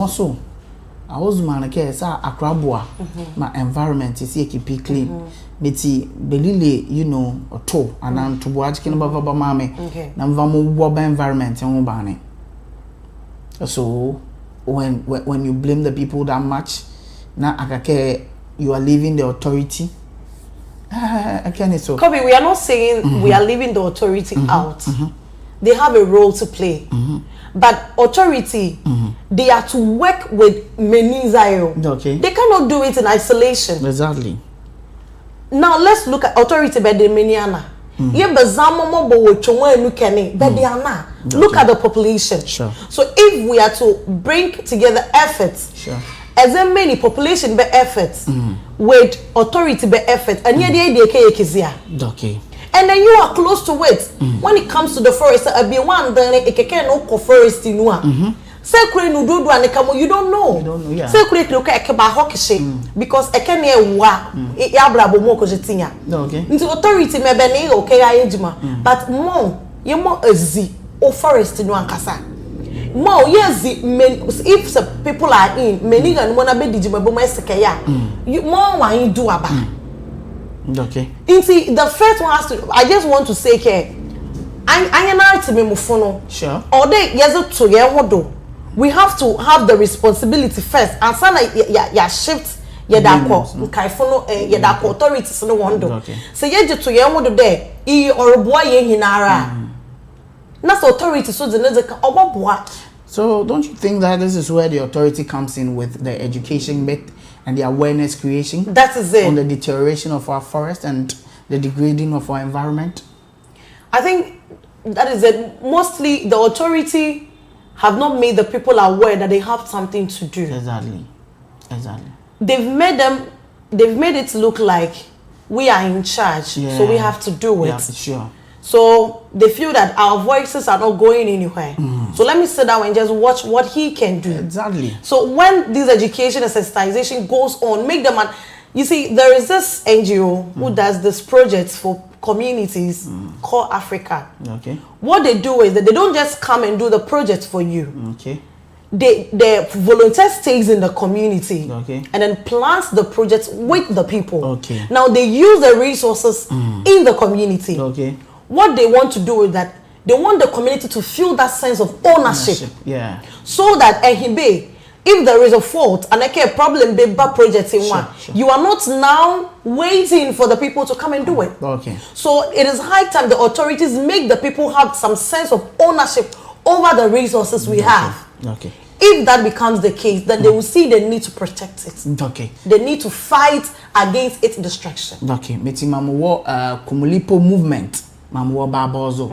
Also, I was man okay sa akrabua my environment is keep it clean. Meti belile you know oto anan to boachi kin baba ba mame na mvamu wo ba environment en ba ne. So when you blame the people that much na akake you are leaving the authority. Again so Kobe, we are not saying we are leaving the authority out. They have a role to play. But authority, they are to work with many Zion. Okay. They cannot do it in isolation. Exactly. Now let's look at authority by the Meniana. Look at the population. Sure. So if we are to bring together efforts, Sure. as in many population by efforts with authority by effort, and Okay. and then you are close to it. When it comes to the forest, be one then a keke no forest in one. Secretly, no do and come. You don't know. You don't know, yeah. Secretly, look at Keba hockey because I can hear wa yabrabo moko jetinya. Okay. Into authority, maybe okay, I ejima. But more, you more a z or forest in one kasa. More yes, if some people are in many and wanna be dijima bo sekeya. You more when you do about. Okay. You see, the first one has to. I just want to say, okay, I not to me mufono. Sure. Or they yes to do. We have to have the responsibility first. And sana ya shift ya dako. Kaifono ya dako authorities no one do. Okay. So ye to ye wodo there. I or boy ye hinara. That's authority. So the next oboboa. So don't you think that this is where the authority comes in with the education bit and the awareness creation? That is it. On the deterioration of our forest and the degrading of our environment? I think that is it. Mostly the authority have not made the people aware that they have something to do. Exactly. Exactly. They've made it look like we are in charge, so we have to do it. Yeah, sure. So they feel that our voices are not going anywhere. So let me sit down and just watch what he can do. Exactly. So when this education and sensitization goes on, make them you see, there is this NGO who does this projects for communities called Africa. Okay. What they do is that they don't just come and do the project for you. Okay. The volunteer stays in the community, okay, and then plans the projects with the people. Okay. Now they use the resources in the community. Okay. What they want to do is that they want the community to feel that sense of ownership. Yeah. So that if there is a fault and a problem, bad project in one, you are not now waiting for the people to come and do it. Okay. So it is high time the authorities make the people have some sense of ownership over the resources we have. Okay. If that becomes the case, then they will see the need to protect it. Okay. They need to fight against its destruction. Okay. Meti mamuwo kumulipo movement. Mamuwo babozo.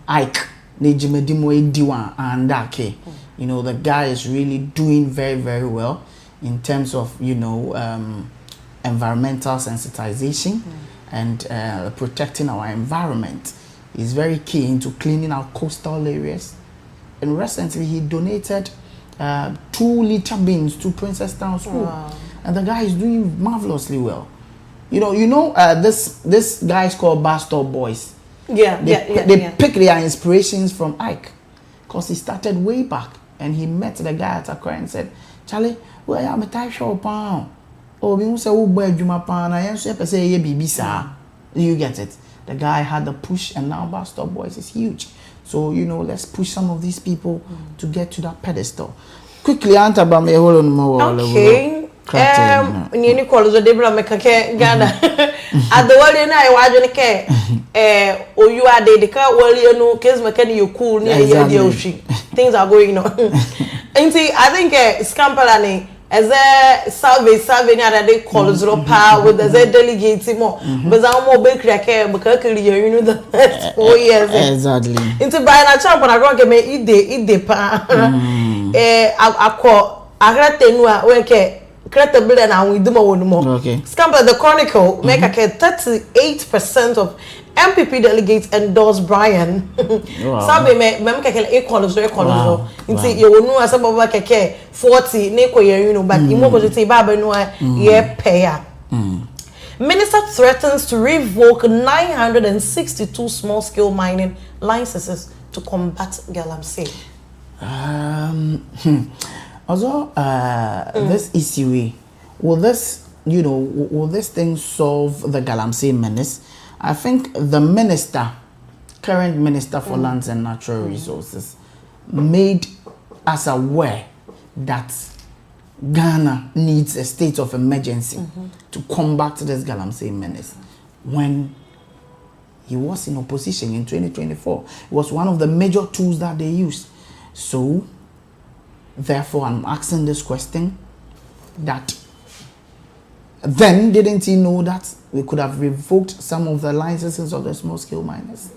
Ike. Nejimedimo ediwa and okay. You know, the guy is really doing very, very well in terms of, you know, environmental sensitization and protecting our environment. He's very keen to cleaning our coastal areas. And recently he donated 2-liter bins to Princess Town School. Wow. And the guy is doing marvelously well. You know, this guy is called Bastard Boys. Yeah, they pick their inspirations from Ike. Because he started way back. And he met the guy at Accra and said, Charlie, where am I type shop pound? Oh, we say oh boy Juma pound. I answer say ye BBC. You get it. The guy had the push and now Bastard Boys is huge. So, you know, let's push some of these people to get to that pedestal. Quickly, answer about me. Hold on more. Okay. Nini calls the Debra Mekake Ghana. At the world, I watch care. Oh, you are the car, well, you know, case mechanic, you cool near the ocean. Things are going on. And see, I think Scampalani. As a survey near the calls power with the delegates more. But I'm more bakery care because you know the 4 years. Exactly. Into buying a chop and I don't get me eat the pan. I call I got the new work. Credible and we do more. Okay. Scamper the Chronicle make a 38% of MPP delegates endorse Brian. Sabe me keke equal so. Nti you know as about keke 40 ne ko you know but imo ko say baba no ye pay. Minister threatens to revoke 962 small scale mining licenses to combat galamsey. Also, this issue, will this, will this thing solve the Galamsey menace? I think the current minister for lands and natural resources, made us aware that Ghana needs a state of emergency to combat this Galamsey menace. When he was in opposition in 2024, it was one of the major tools that they used. So, therefore, I'm asking this question, that then didn't he know that we could have revoked some of the licenses of the small-scale miners?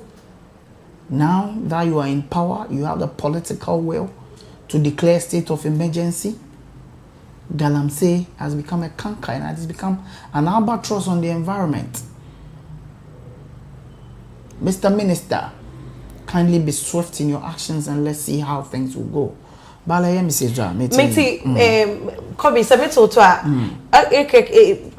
Now that you are in power, you have the political will to declare state of emergency. Galamsey has become a canker and it has become an albatross on the environment. Mr. Minister, kindly be swift in your actions and let's see how things will go. Balaya Mr. Kobe Sameto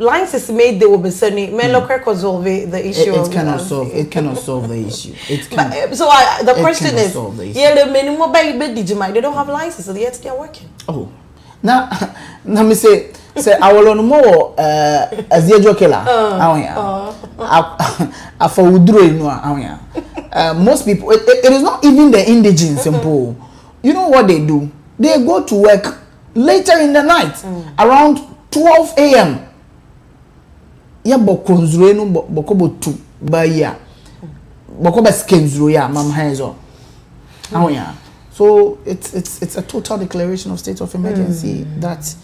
lines is made they will be sending men local resolve the issue. It cannot solve. It cannot solve the issue. It can. So the question is, yeah, the minimum by Digimai, they don't have licenses yet they are working. Oh, now me say I will on more as the jokela. I for withdraw no. Most people, it is not even the indigenous simple. You know what they do? They go to work later in the night, around 12 a.m. Ya bokonzure no bokobo tu ba ya. Bokoba skenzuro ya mam hanzo. So it's a total declaration of state of emergency that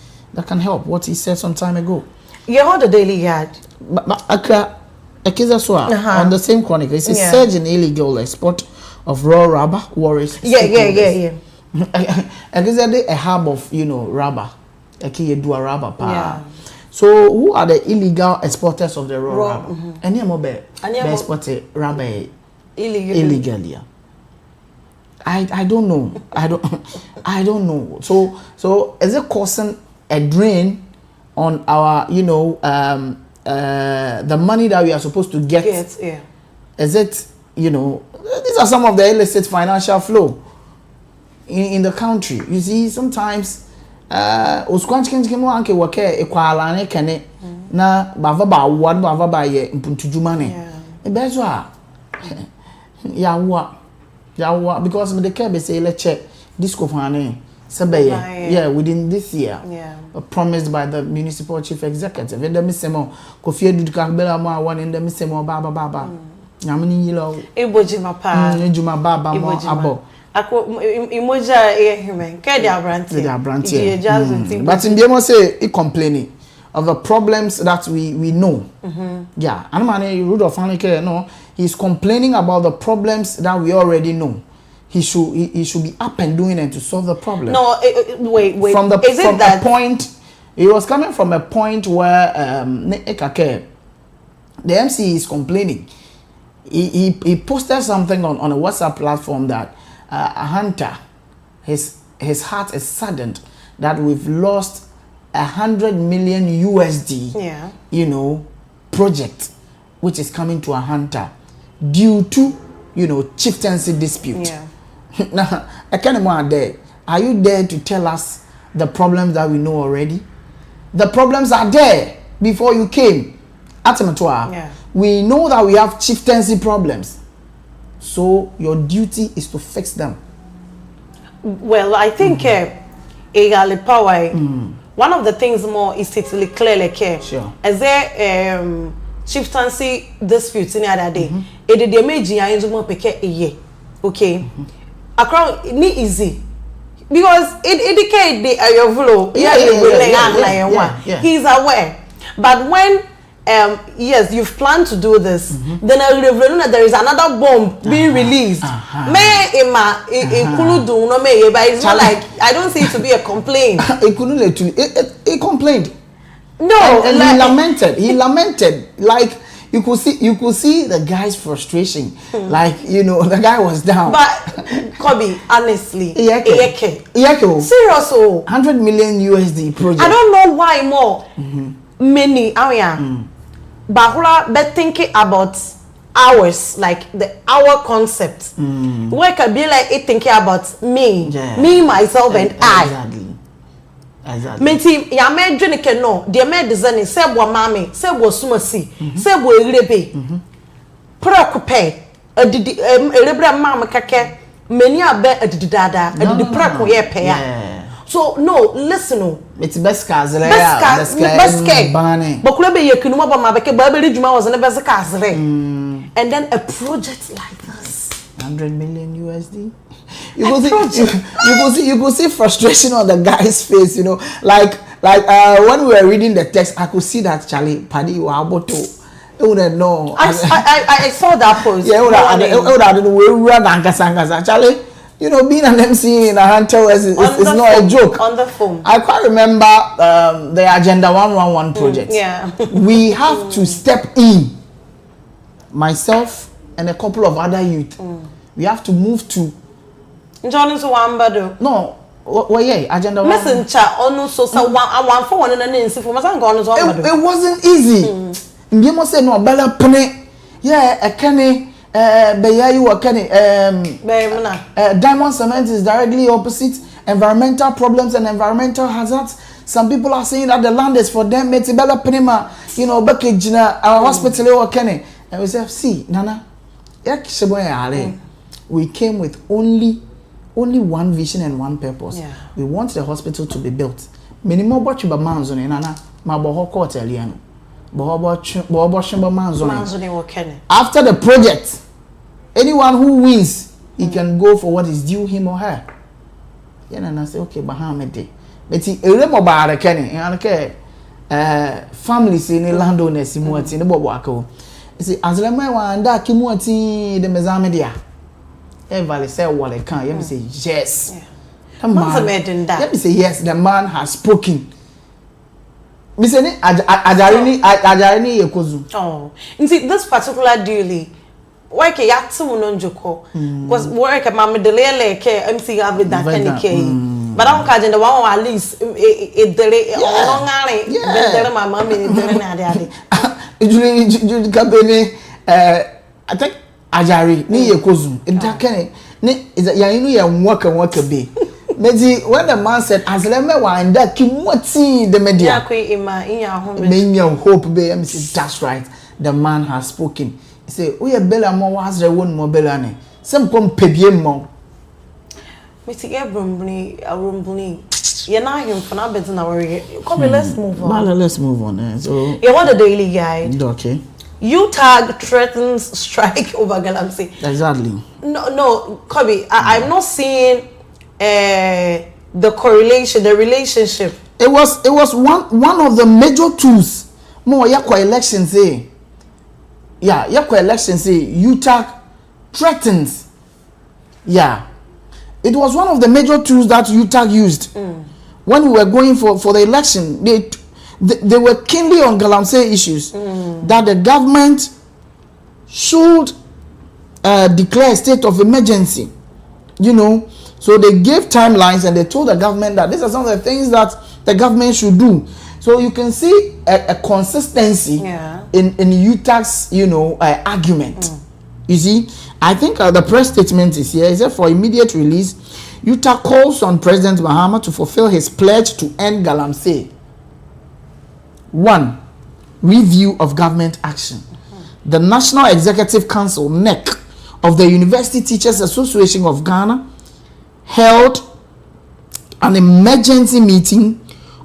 can help. What he said some time ago. You heard the Daily Yard. Accra on the same chronicle, it's a surge in illegal export of raw rubber worries. Yeah. A hub of rubber. Rubber. So who are the illegal exporters of the raw rubber? Any more be exported rubber illegally. I don't know. I don't know. So is it causing a drain on our the money that we are supposed to get? Yeah. Is it these are some of the illicit financial flow in the country. You see, sometimes uskwanchikimo anke wake ekwalane kene na bava ba wad bava ba ye mpuntujuma ne ebezo a yawa because me the kebe say let's disco fane sebe within this year promised by the municipal chief executive and the misemo Kofi Edudika bela mo one in the misemo baba nyamini yilo ebojima pa ejuma baba mo abo Imoja human. But in the say he complaining of the problems that we know. Yeah, and man, Rudolph Haneke, no, he's complaining about the problems that we already know. He should be up and doing it to solve the problem. No, wait. From a point, he was coming from a point where the MC is complaining. He posted something on a WhatsApp platform that. A hunter, his heart is saddened that we've lost 100 million USD, project, which is coming to a hunter due to, chieftaincy dispute. Yeah. Now, I can't imagine there. Are you there to tell us the problems that we know already? The problems are there before you came. We know that we have chieftaincy problems. So your duty is to fix them. Well, I think one of the things more is to clearly care. Sure. As there chieftaincy disputes in the other day, it did the major injury peke a year. Okay. Across ni easy. Because it indicate the flow. He's aware. But when yes, you've planned to do this. Then I will reveal that there is another bomb being released. But it's not like I don't see it to be a complaint. He complained. No, and he lamented. Like you could see the guy's frustration. Like the guy was down. But Kobe, honestly, serious. 100 million USD project. I don't know why more. Many Bahula be thinking about hours, like the hour concept. Where can be like it thinking about me, myself, and exactly. Exactly. Menti ya me dwene ke no de me design se bo mame se bo sumasi se bo erebe preoccupy adidi erebra mame kake many abe adidi dada adidi preko ye pe ya so no listen no it's best kazere best bane bakura be yekinu ma ba mabeke ba be ridwuma was na best kazere and then a project like this 100 million USD. You could see frustration on the guy's face, you know, like when we were reading the text, I could see that Charlie Paddy you are about to know. I saw that post. Yeah, Charlie, you know, being an MC in a hunter is not a joke. On the phone. I quite remember the Agenda 111 project. Yeah. We have to step in, myself and a couple of other youth. We have to move to John so wambado. No, yeah, Agenda 1. Listen, cha onu so one for one and then for masan gone so wambado. It wasn't easy. Mbimo say no bella pene. Yeah, a kenny beya you a kenny Diamond Cement is directly opposite environmental problems and environmental hazards. Some people are saying that the land is for them. It's bella penema, you know, backage our hospital or kenny. And we say, see, Nana, we came with only one vision and one purpose. Yeah. We want the hospital to be built. Minimum what you manzo ni nana maboho hotel yano. After the project, anyone who wins, he can go for what is due him or her. Yeah, and I say okay, Bahamede. But he remo ba kenny and families in landowners in what in the Bobwako. You see, as the man wanda kimuati the mezamedia. Everybody say what they can. Let me say yes. Let me say yes. The man has spoken. Me say ajarini yekozu. Oh, you see this particular deal. Why ke yatu unonjoko? Because work at Mama Delele ke MC have that any ke. But I don't catch the one at least it delay long alley. Then my mommy is doing that. You company I think ajari ni yekozu ndakene ni ya inu ya nwaka be meji when the man said asleme wa nda kimwati the media ya kwe ima inya home me hope be me say that's right, the man has spoken. He say o ye bela mo was re won mo bela ne sem kom pebie mo me ti ge brumbuni ye na him for na bet na worry come let's move on. Let's move on. So you want the daily guide. Okay. UTAG threatens strike over Galamsey. Exactly. No, Kobe, I'm not seeing the correlation, the relationship. It was one of the major tools. More yakwa elections say. Yeah, yakwa elections say UTAG threatens. Yeah. It was one of the major tools that UTAG used. When we were going for the election. They were keenly on Galamsey issues that the government should declare a state of emergency, you know. So they gave timelines and they told the government that these are some of the things that the government should do. So you can see a consistency in UTAG's, you know, argument. You see, I think the press statement is here. It said for immediate release, UTAG calls on President Mahama to fulfill his pledge to end Galamsey. 1. Review of government action. The National Executive Council, NEC, of the University Teachers Association of Ghana held an emergency meeting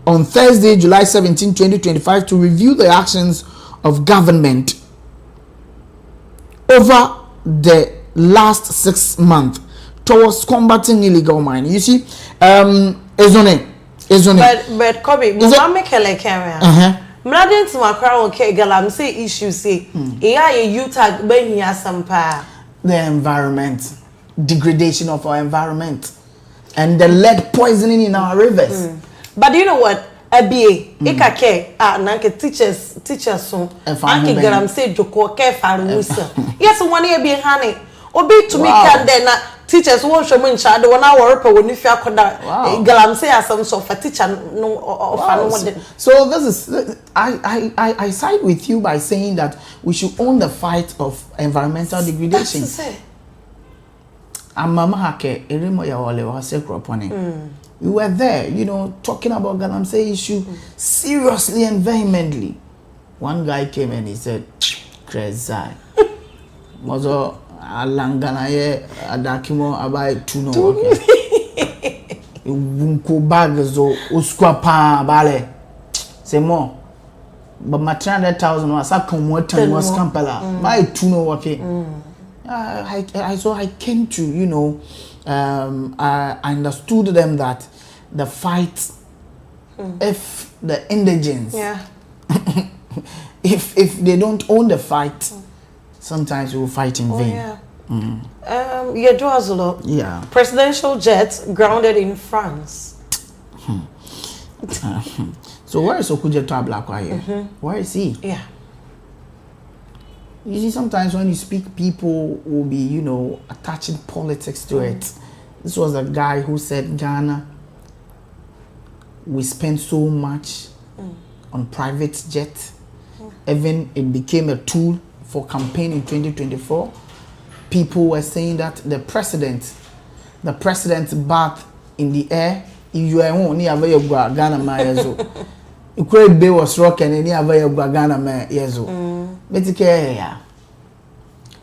on Thursday, July 17, 2025 to review the actions of government over the last 6 months towards combating illegal mining. You see, But Kobe, Mama Kele Karen. Mladin to my crown okay, Galamsey issue say, UTAG ben here some pa. The environment, degradation of our environment, and the lead poisoning in our rivers. But you know what? ABA, Ekake, nanke teachers so. Anke Galamsey joko ke farusa. Yes, one year be honey. Obi to me can then teachers won't show me in child one hour per when if you are Galamsey as some sort of teacher no So this is I side with you by saying that we should own the fight of environmental degradation. That's to say. Mama hake erimo ya wale wa se kropone. We were there, you know, talking about Galamsey issue seriously and vehemently. One guy came and he said, "Crazy, mozo alangana ye adakimo abai tuno okay." Unko bag zo uskwa pa bale. Say more. But my 300,000 was a come was Kampala. My tuno okay. So I came to, you know, I understood them that the fight, if the indigents, if they don't own the fight, sometimes we will fight in vain. Yeah. Presidential jet grounded in France. So where is Okujeto Ablakwa here? Where is he? Yeah. You see, sometimes when you speak, people will be, you know, attaching politics to it. This was a guy who said, Ghana, we spend so much on private jet. Even it became a tool for campaign in 2024. People were saying that the president's bath in the air, you are only a very Ghana mayezo. The great bay was rocking and any very Ghana mayezo.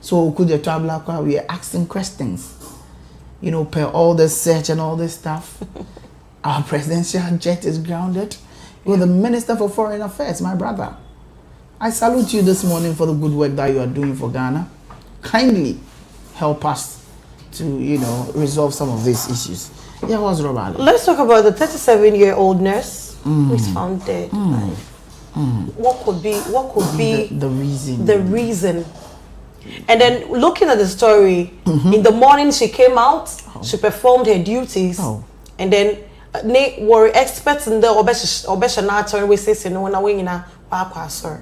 So Okujeto Ablakwa, we are asking questions. You know, per all this search and all this stuff. Our presidential jet is grounded. You're the Minister for Foreign Affairs, my brother. I salute you this morning for the good work that you are doing for Ghana. Kindly help us to, you know, resolve some of these issues. Yeah, what's Robert? Let's talk about the 37-year-old nurse who is found dead. What could be the reason? The reason. And then looking at the story, in the morning she came out, she performed her duties, and then were experts in the obesha we say no na we nyina kwa sir.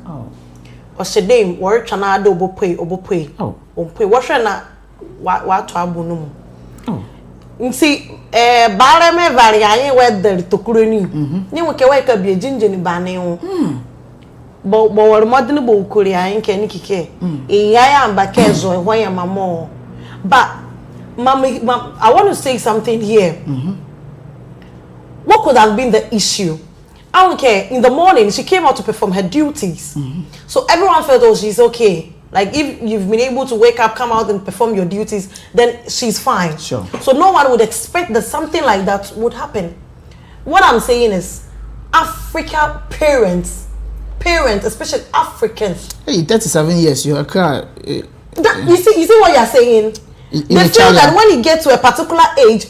O she dem were twana do obopwe ompwe wo hwe na wa to abunu mu. Nti bare me vari ayen weather tokuro ni ni wo ke we ka bi ejinje ni bane ho bo wor modern bo ukuri ayen ke ni kike iya amba ke zo ho ya mamo. But mama, I want to say something here. What could have been the issue? I don't care. In the morning, she came out to perform her duties. So everyone felt, oh, she's okay. Like, if you've been able to wake up, come out and perform your duties, then she's fine. Sure. So no one would expect that something like that would happen. What I'm saying is, Africa parents, especially Africans. Hey, 37 years, you're a car. You see what you're saying? They feel that when you get to a particular age,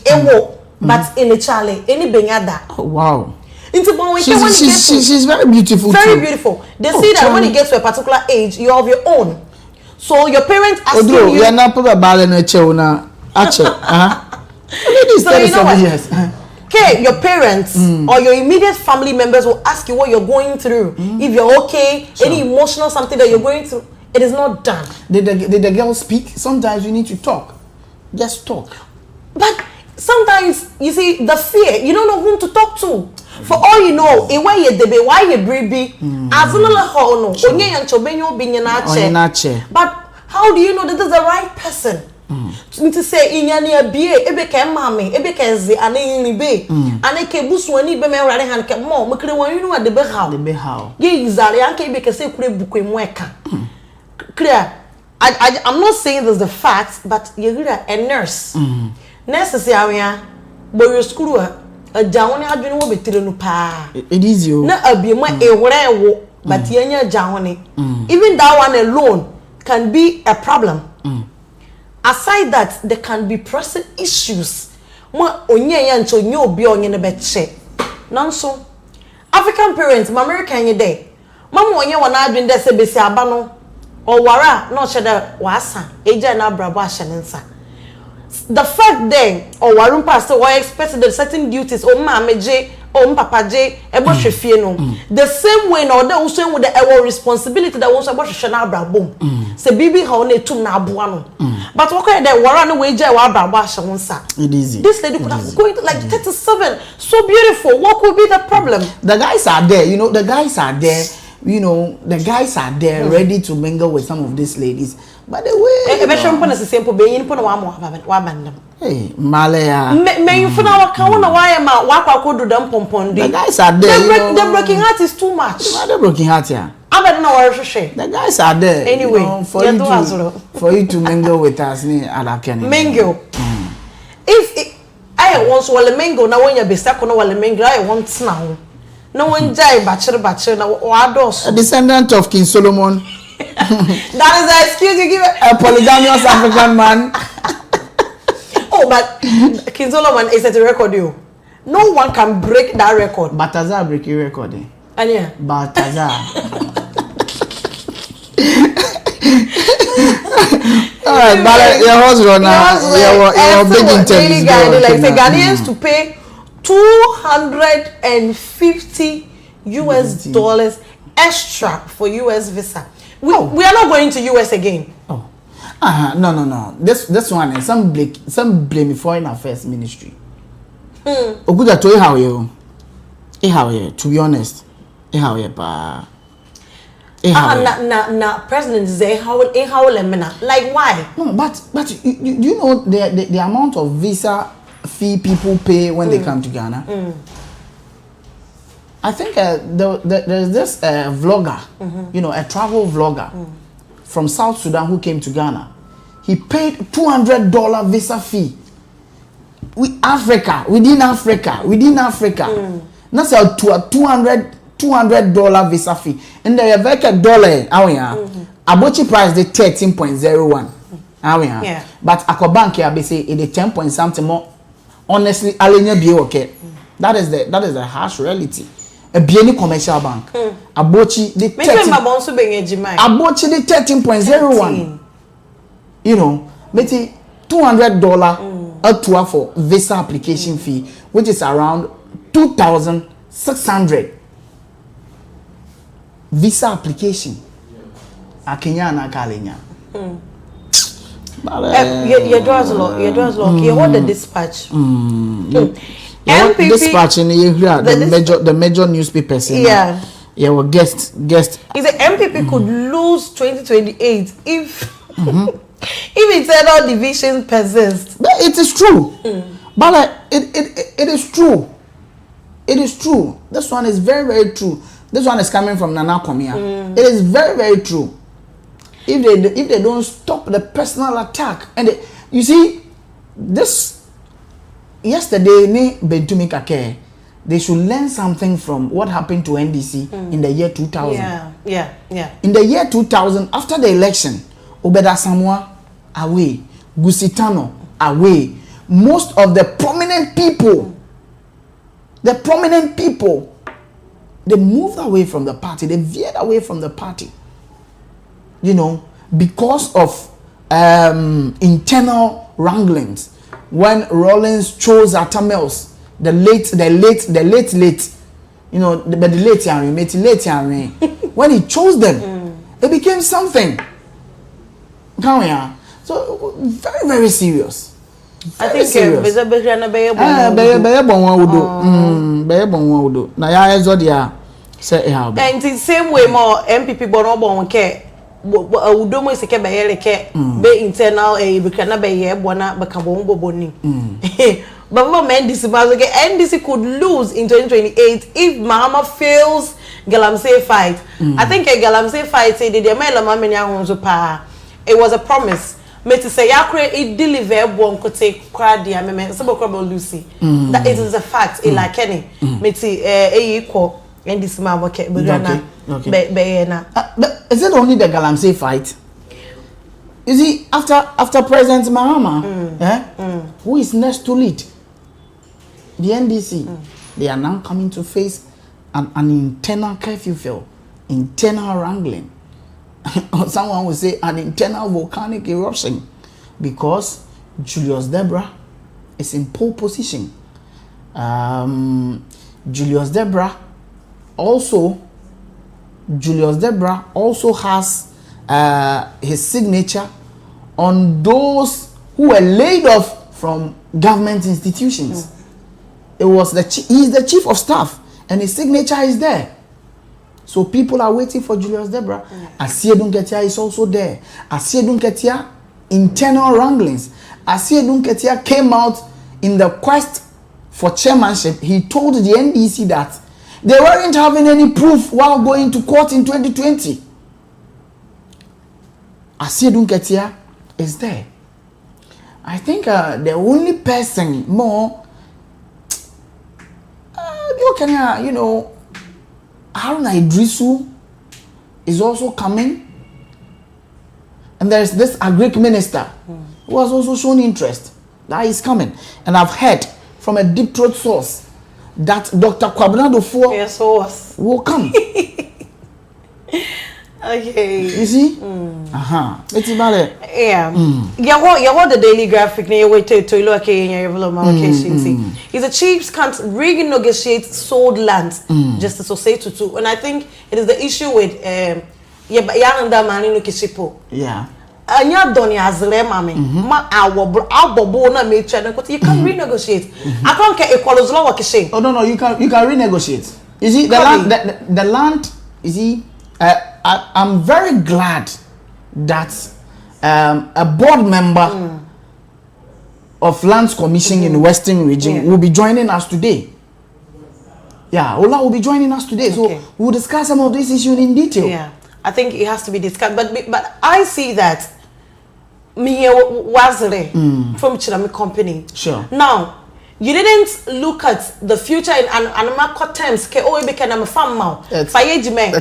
but in a Charlie, any benyada. Oh, wow. She's very beautiful. Very beautiful. They say that when you get to a particular age, you have your own. So your parents asking you. You're not put a ball in a chair now. So you know what? Yes. Okay, your parents or your immediate family members will ask you what you're going through. If you're okay, any emotional something that you're going through, it is not done. Did the girl speak? Sometimes you need to talk. Just talk. But sometimes, you see, the fear, you don't know whom to talk to. For all you know, why you debe, why you baby, as no, but how do you know that this is the right person? To say inyani abie ebeke mame ebeke ze ani be ani ke busu ani be me rare han ke mo mekre wan you know the be how ye izare an ke ebeke say kure buku emu eka clear. I'm not saying this is the fact, but you read a nurse necessary but your school a jawoni adwene wo betire no pa it is you na abiemu ewre wo but yenya jawoni even that one alone can be a problem. Aside that, there can be pressing issues. Ma onye ya ncho nye obi onye ne beche. Nanso African parents, ma American ye dey. Mama onye wana adwin dey se besi aba no. O wara no chede wasa. Eja na brabo ahyenensa. The fact then or warun pastor or expected the certain duties o ma meje o papa je ebo hwefie no. The same way no dey also with the responsibility that also ebo hwehwe na brabo. Se bibi ha na etum na aboa no. But what kind of wara no we je wa brabo ahyenensa. It is. This lady could have going to like 37. So beautiful. What could be the problem? The guys are there, you know, the guys are there. you know, the guys are there ready to mingle with some of these ladies. By the way, hey, Malaya. May you find out why am I do them pompondi? The guys are there. The broken heart is too much. The broken heart, yeah. I don't know what to say. The guys are there. Anyway, you know, for you to mingle with us, mingle. If I once wale mingle, now when you're beside wale mingle, I want now. No one jai bachelor now a descendant of King Solomon. That is the excuse you give a polygamous African man. Oh, but King Solomon is at a record you. No one can break that record. Balthazar break your record. And yeah. Balthazar. Alright, but your horse runner, you're big in terms like the Ghanaians to pay $250 extra for US visa. We are not going to US again. Oh, no. This one is some blame foreign affairs ministry. Oguda to how you, to be honest, how you pa. Na president say how like why? No, but you know the amount of visa fee people pay when they come to Ghana. I think there's this vlogger, you know, a travel vlogger from South Sudan who came to Ghana. He paid $200 visa fee. Within Africa. That's a $200 visa fee. And the vacant dollar, Abochi price the 13.01. Yeah. But Akobank here be say it is 10 point something more. Honestly, Alenya be okay. That is the harsh reality. A BNI commercial bank. Abochi the 13.01. You know, maybe $200 a tour for visa application fee, which is around 2,600. Visa application. Akenya na Kalenya. Your doors lock. You want the dispatch. MPP, dispatching the major newspapers. Yeah. Yeah, well, guest. He said MPP could lose 2028 if internal divisions persist. It is true. But it is true. It is true. This one is very, very true. This one is coming from Nana Komia. It is very, very true. If they don't stop the personal attack, and you see this yesterday, they should learn something from what happened to NDC in the year 2000. Yeah. In the year 2000, after the election, Obeda Samoa away, Gusitano away. Most of the prominent people, they moved away from the party. They veered away from the party. You know, because of internal wranglings. When Rollins chose Atta Mills, the late, you know, the late when he chose them, it became something. So very, very serious. I think and the same way more MPP bono care. Udomo is a ke be internal bikana be ye bona bakabombo boni. But NDC could lose in 2028 if Mahama fails Galamsey fight. I think a Galamsey fight said the Mela Mamenya pa. It was a promise. Me to say yakre it deliver one could take cradia me so Lucy. That it is a fact. It like any me to equal and this man okay. Is it only the Galamsey fight? You see, after President Mahama, who is next to lead? The NDC. They are now coming to face an internal curfew, internal wrangling. Or someone will say an internal volcanic eruption, because Julius Debra is in pole position. Julius Debra also has his signature on those who were laid off from government institutions. It was he's the chief of staff, and his signature is there. So people are waiting for Julius Deborah. Asie Dunketia is also there. Asie Dunketia, internal wranglings. Asie Dunketia came out in the quest for chairmanship. He told the NDC that they weren't having any proof while going to court in 2020. Asie Dunketia is there. I think the only person more, you know, Haruna Idrisu is also coming. And there's this Agric minister who has also shown interest that is coming. And I've heard from a deep throat source that Dr. Kwabena Dufo will come. Okay. You see? It's about it. Yeah. You want the Daily Graphic near way to look in your location. Is the chiefs can't renegotiate sold lands just to say to. And I think it is the issue with young man in Kishipo. Yeah. And you're done as mami. Ma our na make sure that you can renegotiate. I don't care equals law kishin. Oh no, you can renegotiate. You see the land, you see, I'm very glad that a board member of Lands Commission in the Western region will be joining us today. Yeah, Ola will be joining us today. So we'll discuss some of these issues in detail. Yeah, I think it has to be discussed. But I see that me Wazere from Chirami Company. Sure. Now, you didn't look at the future in animal terms. The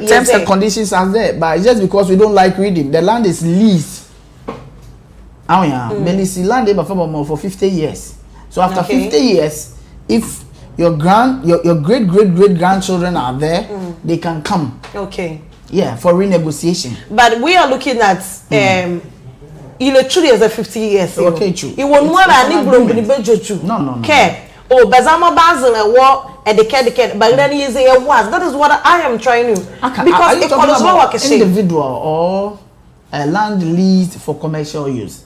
terms and conditions are there, but it's just because we don't like reading. The land is leased. Oh yeah, Melisi land for 50 years. So after 50 years, if your great grandchildren are there, they can come. Okay. Yeah, for renegotiation. But we are looking at truly as a 50 years. Okay, true. It won't want to No. Okay. Oh, Bazama Basil war at the cat, but then is a was. That is what I am trying to. Because it was not like individual or a land leased for commercial use.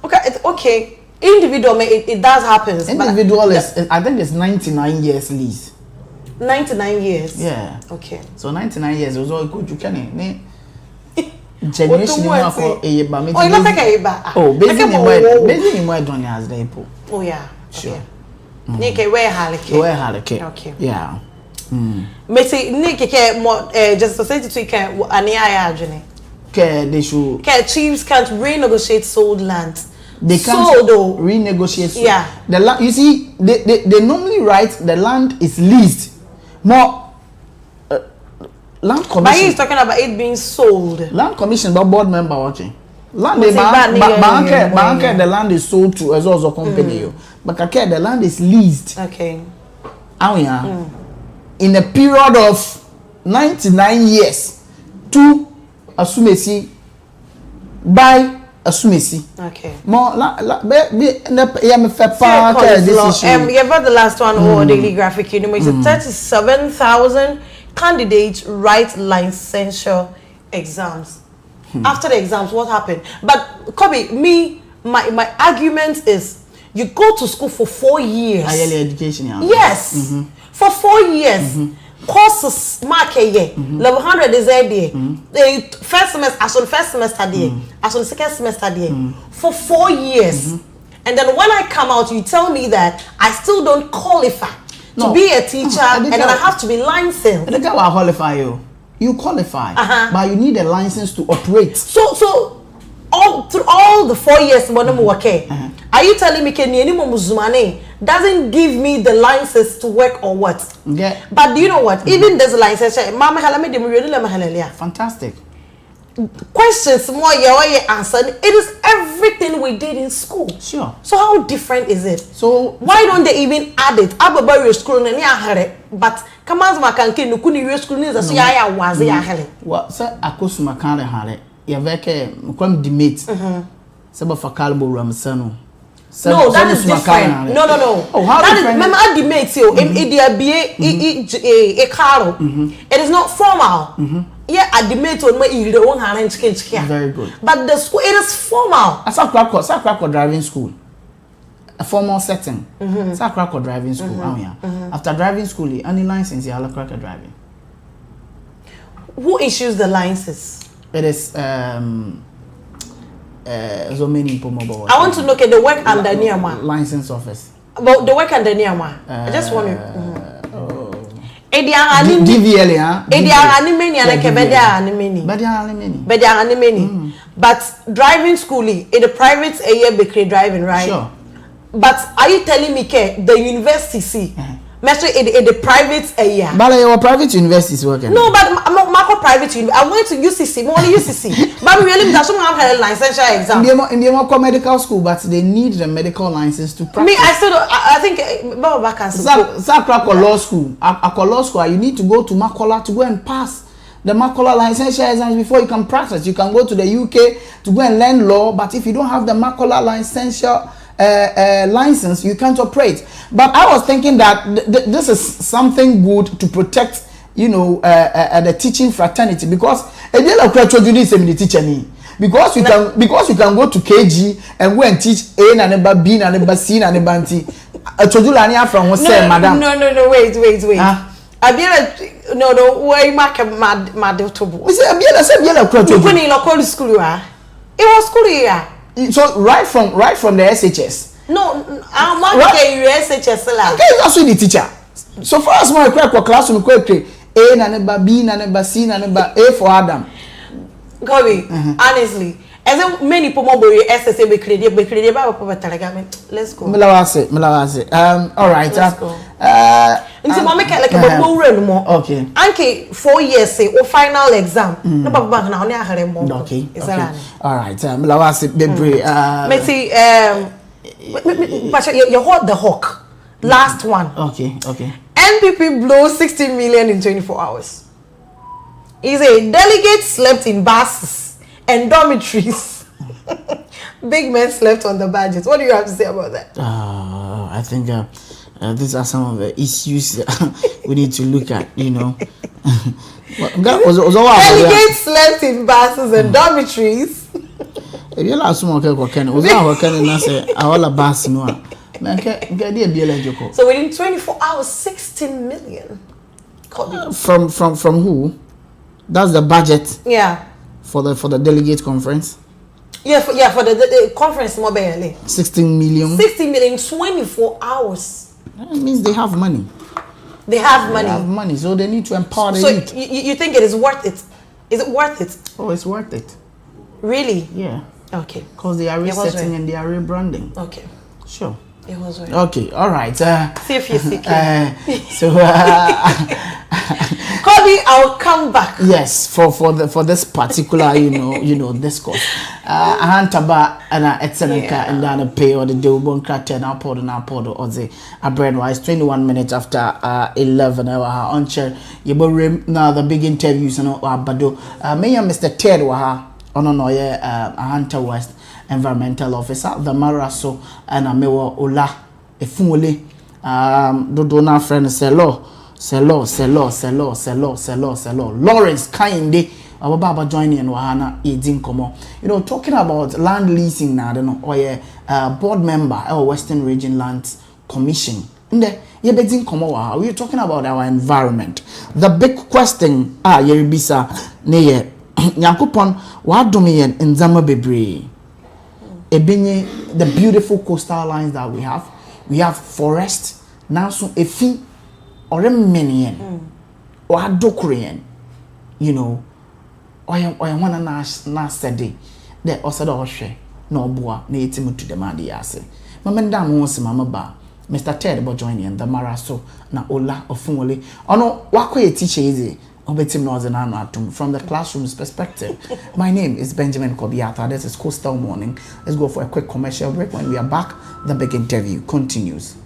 Okay. Individual, it does happen. Individual is, I think it's 99 years lease. 99 years. Yeah. Okay. So 99 years was all good. You can. Generation oh yeah. Sure. Okay. Where Halike? Okay. Yeah. Messi Nick more just society to can Ania. Okay, they should. Chiefs can't renegotiate sold land. They can't renegotiate. Yeah. The land, you see, they normally write the land is leased. More land commission. But he's talking about it being sold. Land commission, but board member watching. Land the land is sold to as also company. But the land is leased. Okay. In a period of 99 years to Asumesi by Asumesi. Okay. More you've got the last one or Daily Graphic, you know, it's 37,000 candidates write licensure exams. After the exams, what happened? But Kobe, my argument is you go to school for 4 years. Higher education, yeah. Yes. For 4 years. Courses mark a year. Level 100 is a day. The first semester, as on first semester day, as on second semester day. For 4 years. And then when I come out, you tell me that I still don't qualify to be a teacher, and then I have to be licensed. I think I will qualify you. You qualify, but you need a license to operate. So through all the 4 years, are you telling me Muzumane doesn't give me the license to work or what? Yeah. But do you know what? Even there's a license. Fantastic. Questions more your answer. It is everything we did in school. Sure. So how different is it? So why don't they even add it? Ababa school but Kamazma can nukuni school is a ya was ya. What sir akosuma kan hare. Ya veke mkwam debate. Seba fakalbo ramsano. No, that is different. No. Oh, how that different? Remember, I debate you. It is not formal. Yeah, I debate on my own hand. Very good. But the school, it is formal. I saw driving school. A formal setting. Saw driving school. After driving school, any license you have driving. Who issues the licenses? It is so many mobile. I want to look at the work under Niama. License office. About the work under Niama. I just want to. DVL, yeah. But driving schooling in the private area driving, right? Sure. But are you telling me the university Metro in the private area? But your private universities working. No, but I'm private university. I went to UCC, more UCC. But really, that's someone have a licensure exam. In the medical school, but they need the medical license to practice. Me, I still I think Baba can law school. At law school, you need to go to Makola to go and pass the Makola licensure exams before you can practice. You can go to the UK to go and learn law, but if you don't have the Makola licensure license, you can't operate. But I was thinking that this is something good to protect, you know, the teaching fraternity, because a deal of the teacher me. Because you can go to KG and go and teach A and B and C and T. A Chodulania from what say, madam. No, wait. No, where my daughter. We say a said yellow crutch. When you local school, it was school here. So right from the SHS. No, I'm not getting SHS. Okay, also the teacher. So for us, my classroom quickly. A number, B number, C number, A for Adam. Gobi, honestly, as many people more SSA be created let's go. All right. Let's go. Until mama can like a more more. Okay. Anke 4 years say or final exam. No baba na only a more. Okay. All right. Milawase bebre. But you hold the hawk. Last one. Okay. NPP blows 60 million in 24 hours. He said delegates slept in buses and dormitories. Big men slept on the budget. What do you have to say about that? I think these are some of the issues we need to look at, you know. Delegates slept in buses and dormitories. If you like someone can say all a bus no. So within 24 hours, 16 million. From who? That's the budget. Yeah. For the delegate conference. Yeah, for the conference more barely. 16 million. 16 million 24 hours. That means they have money. They have money. They have money, so they need to empower the youth. So you think it is worth it? Is it worth it? Oh, it's worth it. Really? Yeah. Okay. Because they are resetting and they are rebranding. Okay. Sure. It was right. Okay, all right. See if you're sick. So, Kobe, I'll come back. Yes, for this particular, you know, discourse. Ahantaba and etsenka and then a pay or the Dubon crater and Apod or the bread wise 21 minutes after 11 hour on chair. You will now the big interviews and Bado. May Mr. Ted Waha on Ahanta West environmental officer the Maraso and Amewa Ola Efunole Dodona friend Selo Lawrence Kainde our baba joining and Wahana Edin Komo. You know, talking about land leasing now, I don't know, or board member our Western Region Lands Commission. We're talking about our environment. The big question Yeribisa Neye Yankupon Wadomian in Zama Bebre. Ebinye, the beautiful coastal lines that we have forest now so efi or many or adokrian, you know, or one na steady there also the hoshe no boa na etimu to demand yase mamenda mo se mama ba Mr. Ted bo joining the Maraso na Ola Ofunwole ono wakoye teacher easy from the classroom's perspective. My name is Benjamin Kobiata. This is Coastal Morning. Let's go for a quick commercial break. When we are back, the big interview continues.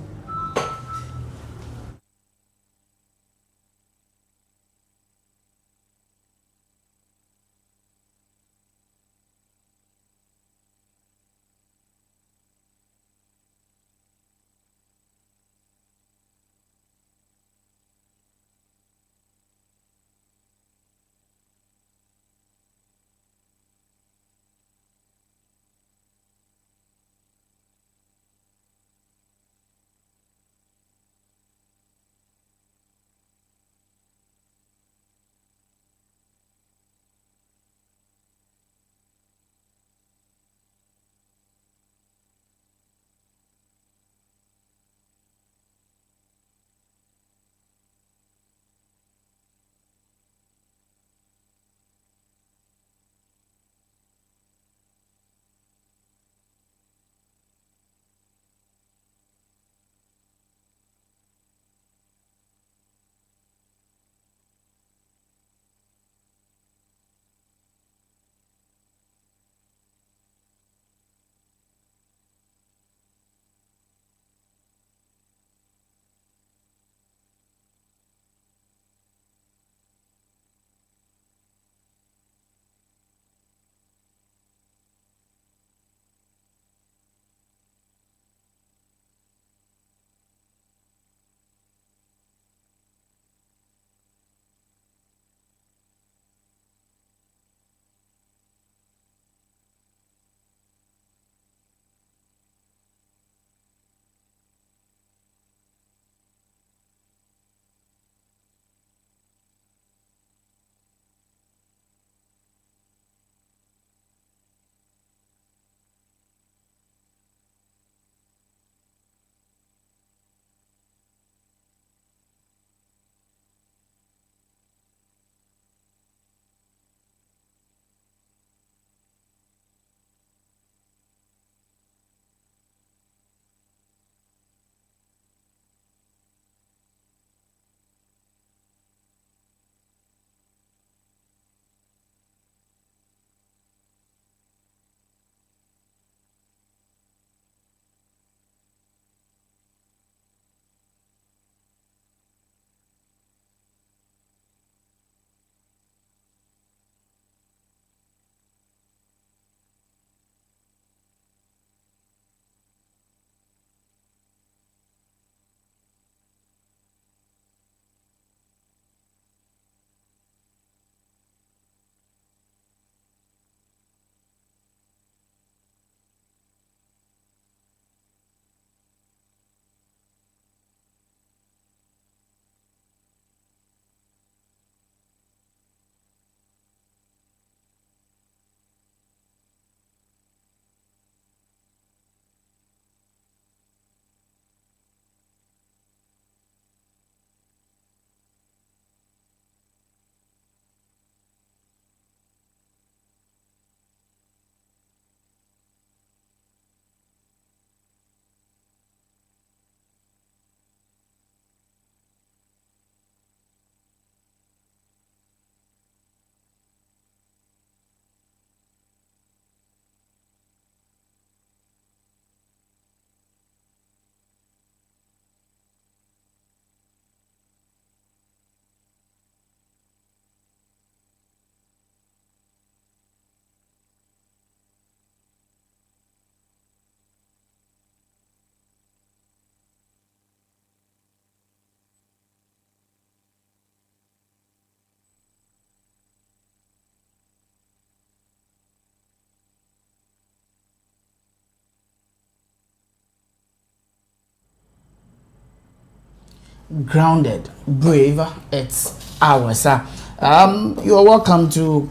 grounded, brave, it's ours. You are welcome to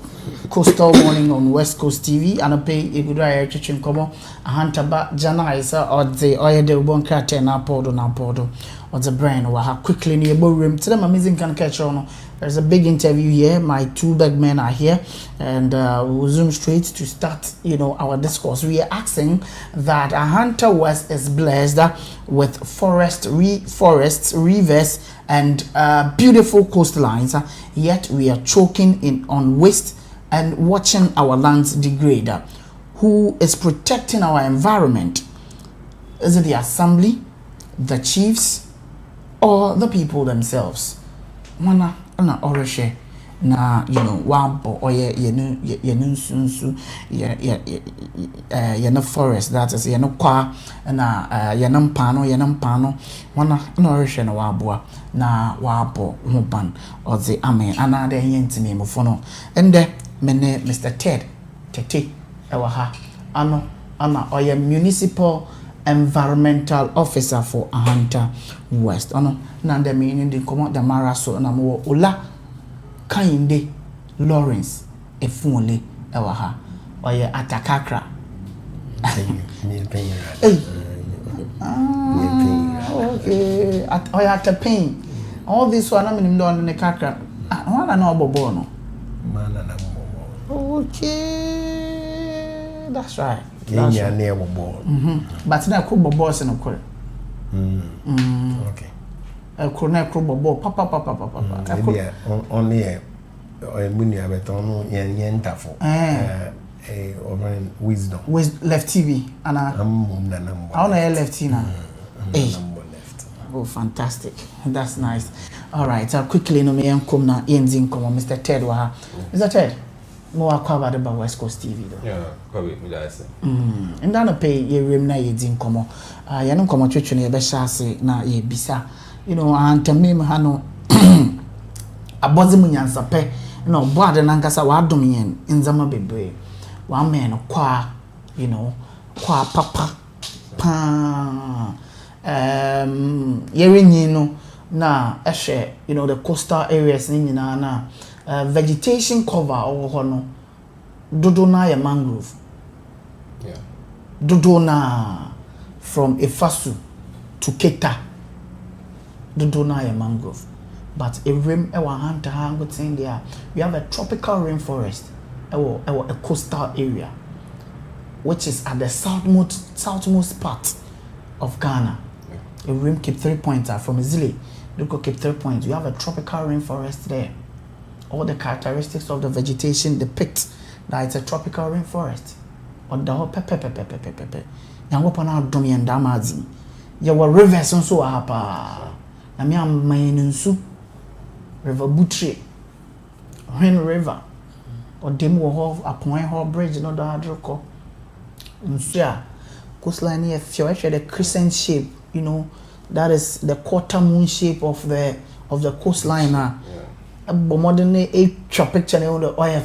Coastal Morning on West Coast TV and a pay a good eye to come a hunter back Jana is or the oil de bon crater na podo or the brain or how quickly near room to them amazing can catch on. There's a big interview here. My two big men are here, and we'll zoom straight to start, our discourse. We are asking that Ahanta West is blessed with forests, rivers, and beautiful coastlines. Yet we are choking on waste and watching our lands degrade. Who is protecting our environment? Is it the assembly, the chiefs, or the people themselves? Mana na oreshe na wabo oye yenu sunsu yenu forest, that is yenu kwa na yenu mpano mana na oreshe na wabo na wabo huban ozi amen anade yentime mufono ende mene Mr. Ted Tete ewa ana oye municipal environmental officer for Ahanta West. Ono na the meaning the command the maraso na mo ola kainde Lawrence efunle ewa oye atakakra. Okay. Oye atapain. All this one am nim don ne kakra. Wana na obobo no. Mana na bobo. Okay. That's right. Kenya near bobo. But na ko bobo se no kore. Okay. Corner crop bobo papa. Only a munia beton yen tafo. Wisdom. Left TV and I left TV now. Oh, fantastic. That's nice. All right. Quickly, no me come na come Mr. Ted wa. Mr. Ted, more covered about West Coast TV though. Yeah, probably me that say. And then pay ye rem na ye din come. Ya no come twetwe na be shase na ye bisa. Antame me ha no abozi mu nyansa pe na oboade na nkasa wa adom yen nzama bebre. Wa men no kwa, kwa papa pa yerenyi no na ehwe the coastal areas ni nyina na vegetation cover ho no dodo na ya mangrove. Yeah. Dodo na from Efasu to Keta. Dodo na ya mangrove. But a rim ewa hanta hango thing there. We have a tropical rainforest. A coastal area, which is at the southmost part of Ghana. Yeah. A rim keep 3 points from Zile. Look, keep 3 points. You have a tropical rainforest there. All the characteristics of the vegetation depict that it's a tropical rainforest. Or the whole pepe. Yang wapana domi and damazi. Yawa rivers also hapa. Na mi am mainunsu. River Butri. Hen River. Or dem wo ho apon ho bridge no da adroko. Nsia. Coastline here feel the crescent shape, that is the quarter moon shape of the coastline. Yeah. A modern a picture on the oil